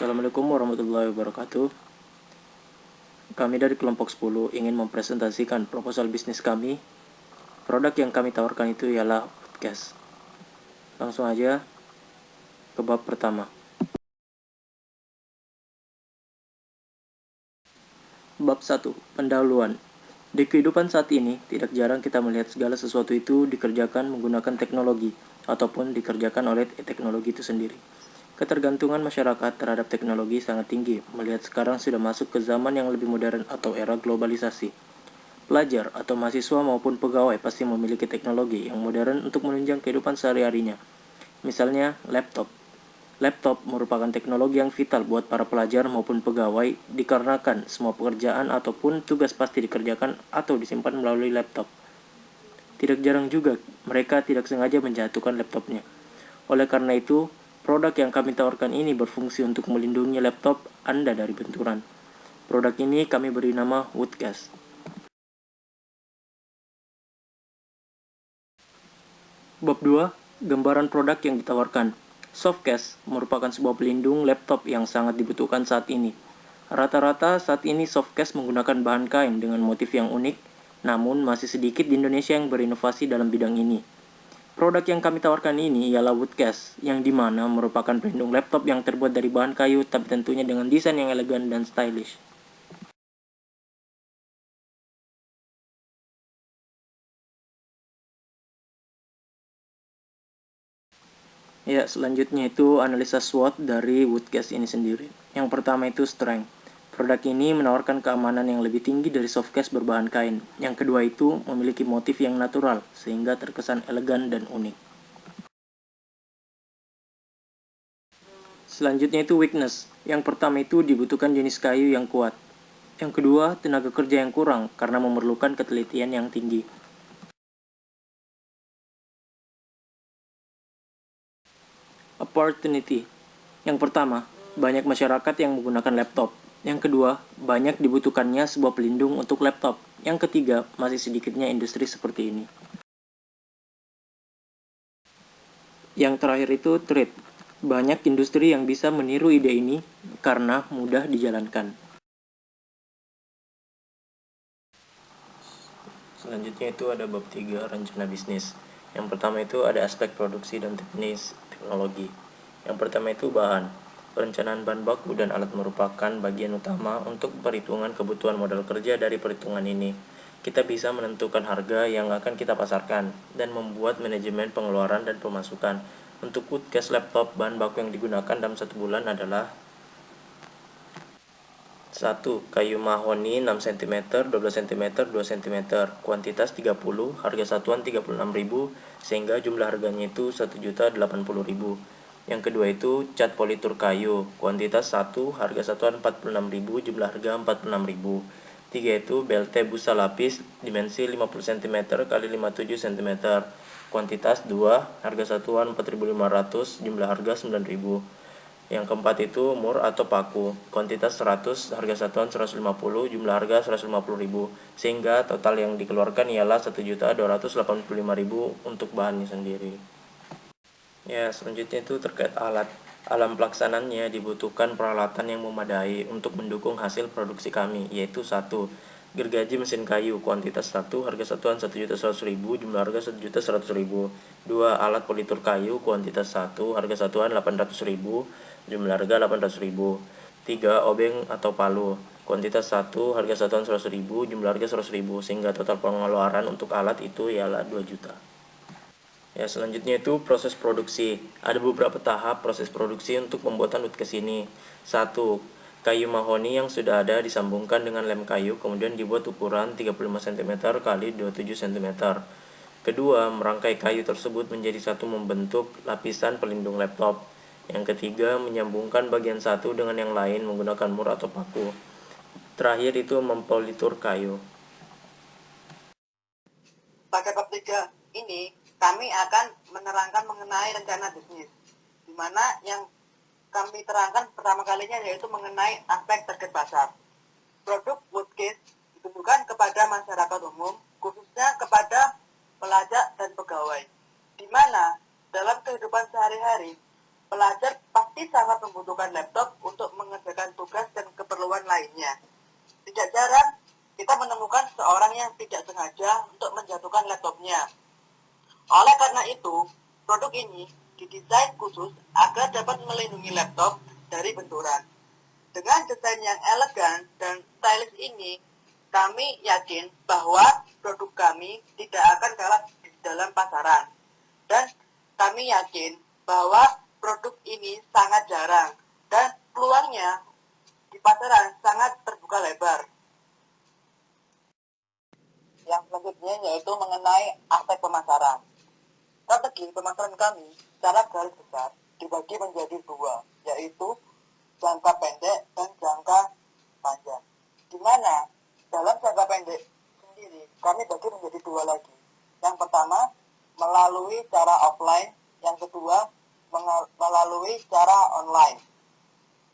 Assalamualaikum warahmatullahi wabarakatuh. Kami dari kelompok 10 ingin mempresentasikan proposal bisnis kami. Produk yang kami tawarkan itu ialah podcast. Langsung aja ke bab pertama. Bab 1. Pendahuluan. Di kehidupan saat ini, tidak jarang kita melihat segala sesuatu itu dikerjakan menggunakan teknologi, ataupun dikerjakan oleh teknologi itu sendiri. Ketergantungan masyarakat terhadap teknologi sangat tinggi, melihat sekarang sudah masuk ke zaman yang lebih modern atau era globalisasi. Pelajar atau mahasiswa maupun pegawai pasti memiliki teknologi yang modern untuk menunjang kehidupan sehari-harinya. Misalnya, laptop. Laptop merupakan teknologi yang vital buat para pelajar maupun pegawai dikarenakan semua pekerjaan ataupun tugas pasti dikerjakan atau disimpan melalui laptop. Tidak jarang juga mereka tidak sengaja menjatuhkan laptopnya. Oleh karena itu, produk yang kami tawarkan ini berfungsi untuk melindungi laptop Anda dari benturan. Produk ini kami beri nama Woodcast. Bab 2. Gambaran produk yang ditawarkan. Softcase merupakan sebuah pelindung laptop yang sangat dibutuhkan saat ini. Rata-rata saat ini softcase menggunakan bahan kain dengan motif yang unik, namun masih sedikit di Indonesia yang berinovasi dalam bidang ini. Produk yang kami tawarkan ini ialah Woodcase, yang dimana merupakan pelindung laptop yang terbuat dari bahan kayu, tapi tentunya dengan desain yang elegan dan stylish. Ya, selanjutnya itu analisa SWOT dari Woodcase ini sendiri. Yang pertama itu strength. Produk ini menawarkan keamanan yang lebih tinggi dari softcase berbahan kain. Yang kedua itu memiliki motif yang natural, sehingga terkesan elegan dan unik. Selanjutnya itu weakness. Yang pertama itu dibutuhkan jenis kayu yang kuat. Yang kedua, tenaga kerja yang kurang karena memerlukan ketelitian yang tinggi. Opportunity. Yang pertama, banyak masyarakat yang menggunakan laptop. Yang kedua, banyak dibutuhkannya sebuah pelindung untuk laptop. Yang ketiga, masih sedikitnya industri seperti ini. Yang terakhir itu trade. Banyak industri yang bisa meniru ide ini karena mudah dijalankan. Selanjutnya itu ada bab 3 rencana bisnis. Yang pertama itu ada aspek produksi dan teknis teknologi. Yang pertama itu bahan. Perencanaan bahan baku dan alat merupakan bagian utama untuk perhitungan kebutuhan modal kerja dari perhitungan ini. Kita bisa menentukan harga yang akan kita pasarkan dan membuat manajemen pengeluaran dan pemasukan. Untuk Woodcase laptop, bahan baku yang digunakan dalam 1 bulan adalah 1. Kayu mahoni 6 cm, 12 cm, 2 cm, kuantitas 30, harga satuan 36.000, sehingga jumlah harganya itu 1.080.000. Yang kedua itu cat politur kayu, kuantitas 1, harga satuan 46.000, jumlah harga 46.000. 3 itu belte busa lapis, dimensi 50 cm x 57 cm, kuantitas 2, harga satuan 4.500, jumlah harga 9.000. Yang keempat itu mur atau paku, kuantitas 100, harga satuan 150, jumlah harga 150.000, sehingga total yang dikeluarkan ialah 1.285.000 untuk bahannya sendiri. Ya, selanjutnya itu terkait alat. Alam pelaksananya dibutuhkan peralatan yang memadai untuk mendukung hasil produksi kami, yaitu 1. Gergaji mesin kayu, kuantitas 1, harga satuan 1.100.000, jumlah harga 1.100.000. 2. Alat politur kayu, kuantitas 1, harga satuan 800.000, jumlah harga 800.000. 3. Obeng atau palu, kuantitas 1, harga satuan 100.000, jumlah harga 100.000, sehingga total pengeluaran untuk alat itu ialah 2 juta. Ya, selanjutnya itu proses produksi. Ada beberapa tahap proses produksi untuk pembuatan Woodcase ini. 1. Kayu mahoni yang sudah ada disambungkan dengan lem kayu, kemudian dibuat ukuran 35 cm x 27 cm. Kedua, merangkai kayu tersebut menjadi satu membentuk lapisan pelindung laptop. Yang ketiga, menyambungkan bagian satu dengan yang lain menggunakan mur atau paku. Terakhir itu mempolitur kayu. Pada bab 3 ini, kami akan menerangkan mengenai rencana bisnis, di mana yang kami terangkan pertama kalinya yaitu mengenai aspek target pasar. Produk Woodcase ditujukan kepada masyarakat umum, khususnya kepada pelajar dan pegawai, di mana dalam kehidupan sehari-hari pelajar pasti sangat membutuhkan laptop untuk mengerjakan tugas dan keperluan lainnya. Tidak jarang kita menemukan seorang yang tidak sengaja untuk menjatuhkan laptopnya. Oleh karena itu, produk ini didesain khusus agar dapat melindungi laptop dari benturan. Dengan desain yang elegan dan stylish ini, kami yakin bahwa produk kami tidak akan kalah di dalam pasaran. Dan kami yakin bahwa produk ini sangat jarang dan peluangnya di pasaran sangat terbuka lebar. Yang selanjutnya yaitu mengenai aspek pemasaran. Strategi pemasaran kami secara garis besar dibagi menjadi dua, yaitu jangka pendek dan jangka panjang. Di mana dalam jangka pendek sendiri kami bagi menjadi dua lagi. Yang pertama melalui cara offline, yang kedua melalui cara online.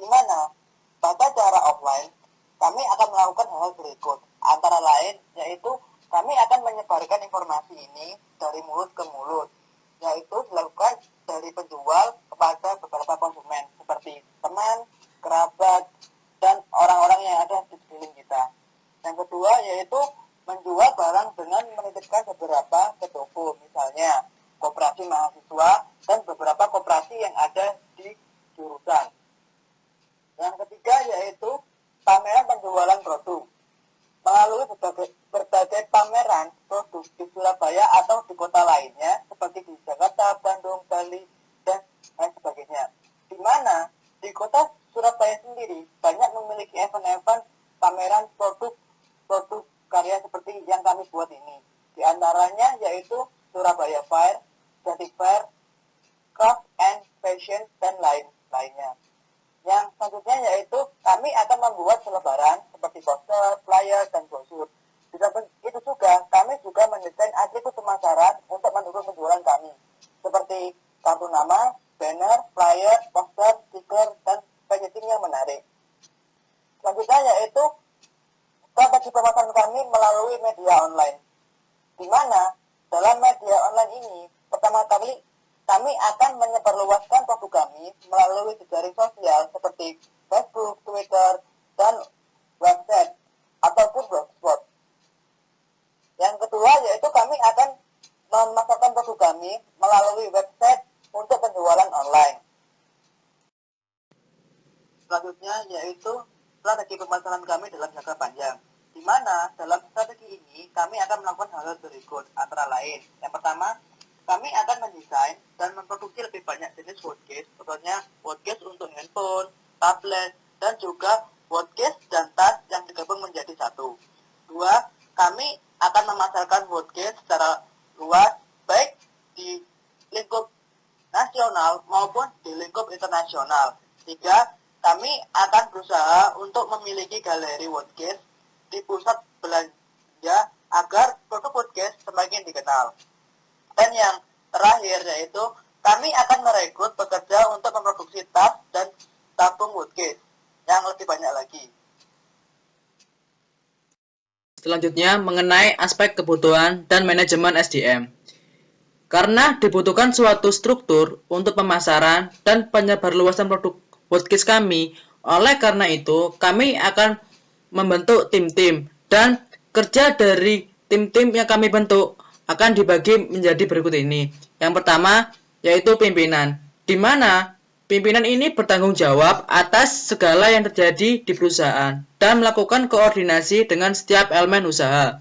Di mana pada cara offline kami akan melakukan hal berikut, antara lain yaitu kami akan menyebarkan informasi ini dari mulut ke mulut, yaitu dilakukan dari penjual kepada beberapa konsumen seperti teman, kerabat, dan orang-orang yang ada di sekeliling kita. Yang kedua yaitu menjual barang dengan menitipkan beberapa ke toko, misalnya koperasi mahasiswa dan beberapa koperasi yang ada di jurusan. Yang ketiga yaitu pameran penjualan produk. Melalui berbagai pameran produk di Surabaya atau di kota lainnya seperti di Jakarta, Bandung, Bali, dan lain sebagainya. Di mana di kota Surabaya sendiri banyak memiliki event-event pameran produk karya seperti yang kami buat ini. Di antaranya yaitu Surabaya Fair, Jati Fair, Craft and Fashion, dan lainnya. Yang selanjutnya yaitu kami akan membuat selebaran seperti poster, flyer, dan brosur. Itu juga kami juga mendesain atribut pemasaran untuk mendukung penjualan kami, seperti kartu nama, banner, flyer, poster, stiker, dan packaging yang menarik. Selanjutnya yaitu strategi pemasaran kami melalui media online, di mana dalam media online ini pertama kali kami akan menyebarluaskan produk kami melalui jejaring sosial seperti Facebook, Twitter, dan website ataupun blogspot. Yang kedua yaitu kami akan memasarkan produk kami melalui website untuk penjualan online. Selanjutnya yaitu strategi pemasaran kami dalam jangka panjang, di mana dalam strategi ini kami akan melakukan hal-hal berikut, antara lain. Yang pertama, kami akan mendesain dan memproduksi lebih banyak jenis watchcase, contohnya watchcase untuk handphone, tablet, dan juga watchcase dan tas yang digabung menjadi satu. Dua, kami akan memasarkan watchcase secara luas, baik di lingkup nasional maupun di lingkup internasional. Tiga, kami akan berusaha untuk memiliki galeri watchcase di pusat belanja agar produk watchcase semakin dikenal. Dan yang terakhir yaitu kami akan merekrut pekerja untuk memproduksi tas dan tabung watchcase yang lebih banyak lagi. Selanjutnya mengenai aspek kebutuhan dan manajemen SDM. Karena dibutuhkan suatu struktur untuk pemasaran dan penyebarluasan produk watchcase kami, oleh karena itu kami akan membentuk tim-tim, dan kerja dari tim-tim yang kami bentuk akan dibagi menjadi berikut ini. Yang pertama yaitu pimpinan, di mana pimpinan ini bertanggung jawab atas segala yang terjadi di perusahaan dan melakukan koordinasi dengan setiap elemen usaha.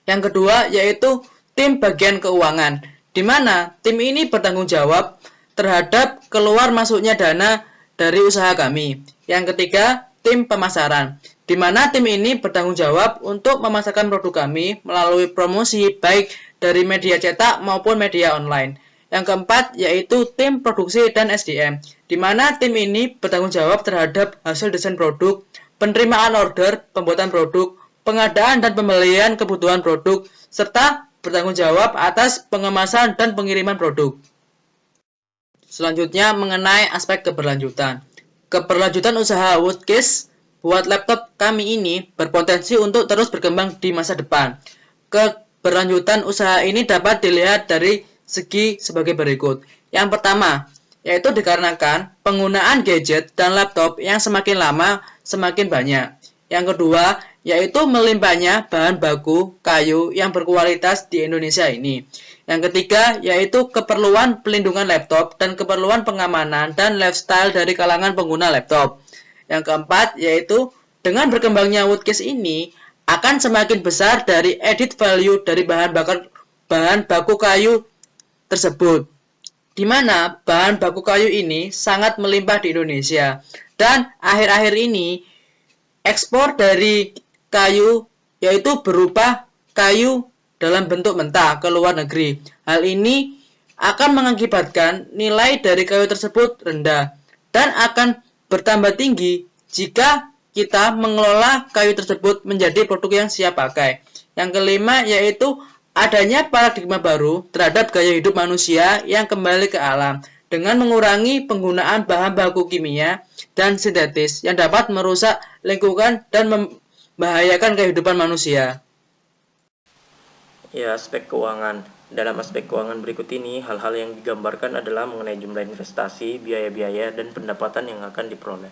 Yang kedua yaitu tim bagian keuangan, di mana tim ini bertanggung jawab terhadap keluar masuknya dana dari usaha kami. Yang ketiga, tim pemasaran, di mana tim ini bertanggung jawab untuk memasarkan produk kami melalui promosi baik dari media cetak maupun media online. Yang keempat yaitu tim produksi dan SDM, di mana tim ini bertanggung jawab terhadap hasil desain produk, penerimaan order, pembuatan produk, pengadaan dan pembelian kebutuhan produk, serta bertanggung jawab atas pengemasan dan pengiriman produk. Selanjutnya mengenai aspek keberlanjutan. Keberlanjutan usaha watchcase buat laptop kami ini berpotensi untuk terus berkembang di masa depan. Keberlanjutan usaha ini dapat dilihat dari segi sebagai berikut. Yang pertama, yaitu dikarenakan penggunaan gadget dan laptop yang semakin lama semakin banyak. Yang kedua, yaitu melimpahnya bahan baku kayu yang berkualitas di Indonesia ini. Yang ketiga, yaitu keperluan pelindungan laptop dan keperluan pengamanan dan lifestyle dari kalangan pengguna laptop. Yang keempat, yaitu dengan berkembangnya woodcase ini akan semakin besar dari added value dari bahan baku kayu tersebut, di mana bahan baku kayu ini sangat melimpah di Indonesia. Dan akhir-akhir ini ekspor dari kayu yaitu berupa kayu dalam bentuk mentah ke luar negeri. Hal ini akan mengakibatkan nilai dari kayu tersebut rendah dan akan bertambah tinggi jika kita mengelola kayu tersebut menjadi produk yang siap pakai. Yang kelima yaitu adanya paradigma baru terhadap gaya hidup manusia yang kembali ke alam dengan mengurangi penggunaan bahan baku kimia dan sintetis yang dapat merusak lingkungan dan membahayakan kehidupan manusia. Ya, aspek keuangan. Dalam aspek keuangan berikut ini, hal-hal yang digambarkan adalah mengenai jumlah investasi, biaya-biaya, dan pendapatan yang akan diperoleh.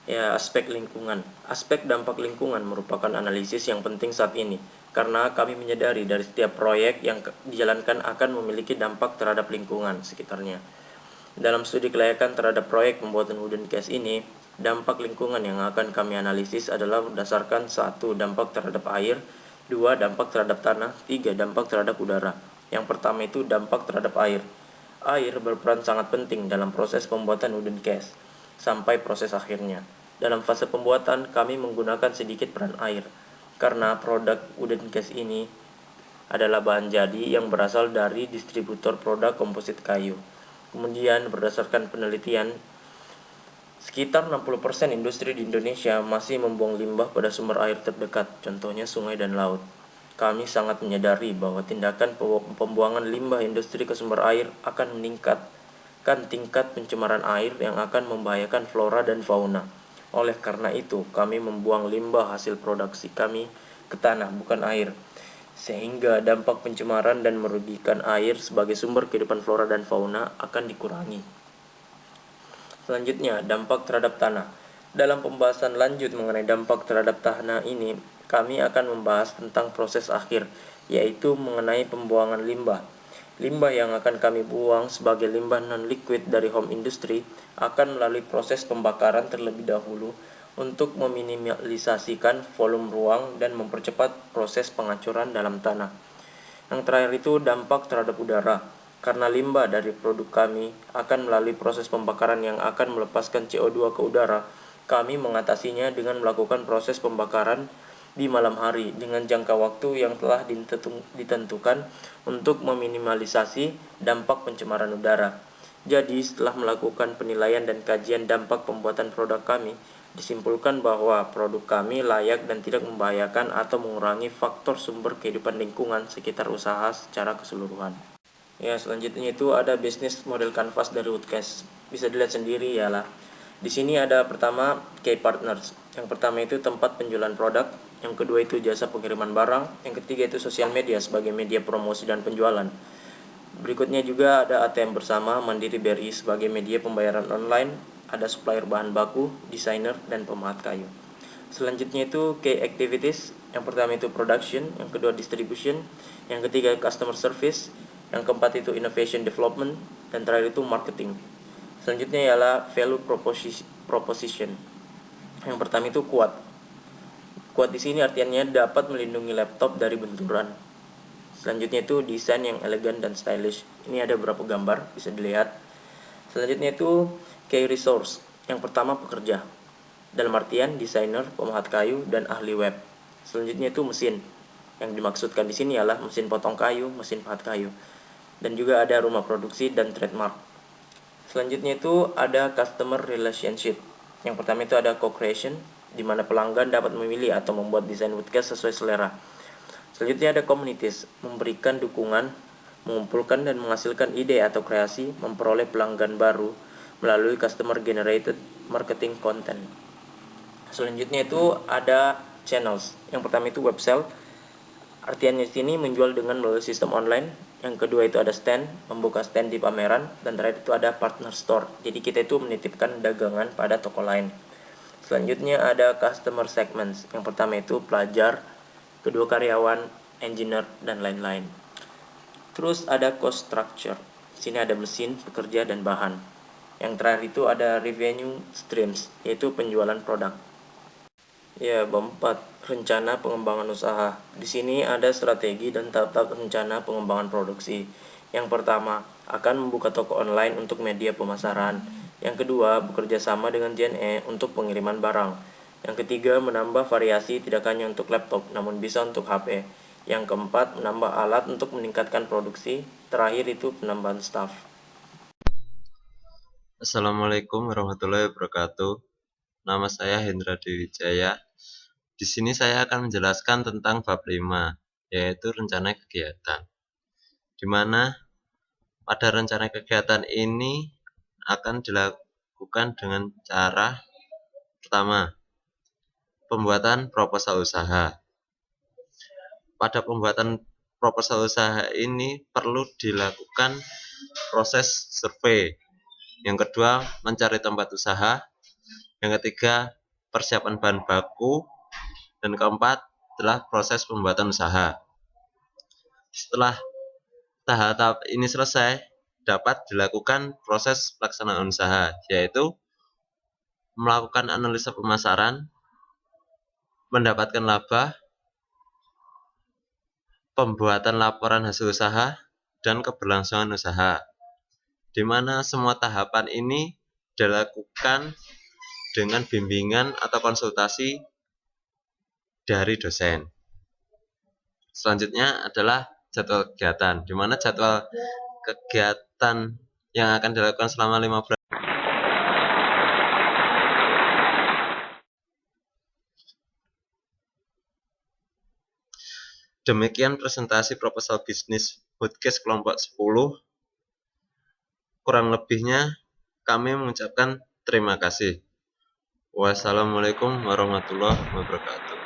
Ya, aspek lingkungan. Aspek dampak lingkungan merupakan analisis yang penting saat ini, karena kami menyadari dari setiap proyek yang dijalankan akan memiliki dampak terhadap lingkungan sekitarnya. Dalam studi kelayakan terhadap proyek pembuatan wooden case ini, dampak lingkungan yang akan kami analisis adalah berdasarkan 1. Dampak terhadap air, 2. Dampak terhadap tanah, 3. Dampak terhadap udara. Yang pertama itu dampak terhadap air. Air berperan sangat penting dalam proses pembuatan wooden case sampai proses akhirnya. Dalam fase pembuatan, kami menggunakan sedikit peran air, karena produk wooden case ini adalah bahan jadi yang berasal dari distributor produk komposit kayu. Kemudian, berdasarkan penelitian, sekitar 60% industri di Indonesia masih membuang limbah pada sumber air terdekat, contohnya sungai dan laut. Kami sangat menyadari bahwa tindakan pembuangan limbah industri ke sumber air akan meningkatkan tingkat pencemaran air yang akan membahayakan flora dan fauna. Oleh karena itu, kami membuang limbah hasil produksi kami ke tanah, bukan air, sehingga dampak pencemaran dan merugikan air sebagai sumber kehidupan flora dan fauna akan dikurangi. Selanjutnya, dampak terhadap tanah. Dalam pembahasan lanjut mengenai dampak terhadap tanah ini, kami akan membahas tentang proses akhir, yaitu mengenai pembuangan limbah. Limbah yang akan kami buang sebagai limbah non-liquid dari home industry akan melalui proses pembakaran terlebih dahulu untuk meminimalisasikan volume ruang dan mempercepat proses pengacuran dalam tanah. Yang terakhir itu dampak terhadap udara. Karena limbah dari produk kami akan melalui proses pembakaran yang akan melepaskan CO2 ke udara, kami mengatasinya dengan melakukan proses pembakaran di malam hari dengan jangka waktu yang telah ditentukan untuk meminimalisasi dampak pencemaran udara. Jadi, setelah melakukan penilaian dan kajian dampak pembuatan produk kami, disimpulkan bahwa produk kami layak dan tidak membahayakan atau mengurangi faktor sumber kehidupan lingkungan sekitar usaha secara keseluruhan. Ya, selanjutnya itu ada bisnis model canvas dari Woodcase. Bisa dilihat sendiri ya lah. Di sini ada pertama key partners. Yang pertama itu tempat penjualan produk, yang kedua itu jasa pengiriman barang, yang ketiga itu sosial media sebagai media promosi dan penjualan. Berikutnya juga ada ATM bersama Mandiri BRI sebagai media pembayaran online, ada supplier bahan baku, desainer, dan pemahat kayu. Selanjutnya itu key activities. Yang pertama itu production, yang kedua distribution, yang ketiga customer service, yang keempat itu innovation development, dan terakhir itu marketing. Selanjutnya ialah value proposition. Yang pertama itu kuat. Kuat di sini artinya dapat melindungi laptop dari benturan. Selanjutnya itu desain yang elegan dan stylish. Ini ada beberapa gambar, bisa dilihat. Selanjutnya itu key resource. Yang pertama pekerja. Dalam artian desainer, pemahat kayu, dan ahli web. Selanjutnya itu mesin. Yang dimaksudkan di sini ialah mesin potong kayu, mesin pahat kayu. Dan juga ada rumah produksi dan trademark. Selanjutnya itu ada customer relationship. Yang pertama itu ada co-creation, di mana pelanggan dapat memilih atau membuat desain woodcase sesuai selera. Selanjutnya ada communities, memberikan dukungan, mengumpulkan dan menghasilkan ide atau kreasi, memperoleh pelanggan baru melalui customer generated marketing content. Selanjutnya itu ada channels. Yang pertama itu web sale. Artiannya di sini menjual dengan melalui sistem online. Yang kedua itu ada stand, membuka stand di pameran, dan terakhir itu ada partner store. Jadi kita itu menitipkan dagangan pada toko lain. Selanjutnya ada customer segments. Yang pertama itu pelajar, kedua karyawan, engineer, dan lain-lain. Terus ada cost structure. Sini ada mesin, pekerja, dan bahan. Yang terakhir itu ada revenue streams, yaitu penjualan produk. Ya, bab 4, rencana pengembangan usaha. Di sini ada strategi dan tahap-tahap rencana pengembangan produksi. Yang pertama, akan membuka toko online untuk media pemasaran. Yang kedua, bekerja sama dengan JNE untuk pengiriman barang. Yang ketiga, menambah variasi tidak hanya untuk laptop, namun bisa untuk HP. Yang keempat, menambah alat untuk meningkatkan produksi. Terakhir itu penambahan staff. Assalamualaikum warahmatullahi wabarakatuh. Nama saya Hendra Dewijaya. Di sini saya akan menjelaskan tentang bab 5, yaitu rencana kegiatan. Di mana pada rencana kegiatan ini akan dilakukan dengan cara pertama, pembuatan proposal usaha. Pada pembuatan proposal usaha ini perlu dilakukan proses survei. Yang kedua, mencari tempat usaha. Yang ketiga, persiapan bahan baku. Dan keempat adalah proses pembuatan usaha. Setelah tahap-tahap ini selesai, dapat dilakukan proses pelaksanaan usaha, yaitu melakukan analisa pemasaran, mendapatkan laba, pembuatan laporan hasil usaha, dan keberlangsungan usaha. Di mana semua tahapan ini dilakukan dengan bimbingan atau konsultasi dari dosen. Selanjutnya adalah jadwal kegiatan, di mana jadwal kegiatan yang akan dilakukan selama 5 bulan. Demikian presentasi proposal bisnis podcast kelompok 10. Kurang lebihnya kami mengucapkan terima kasih. Wassalamualaikum warahmatullahi wabarakatuh.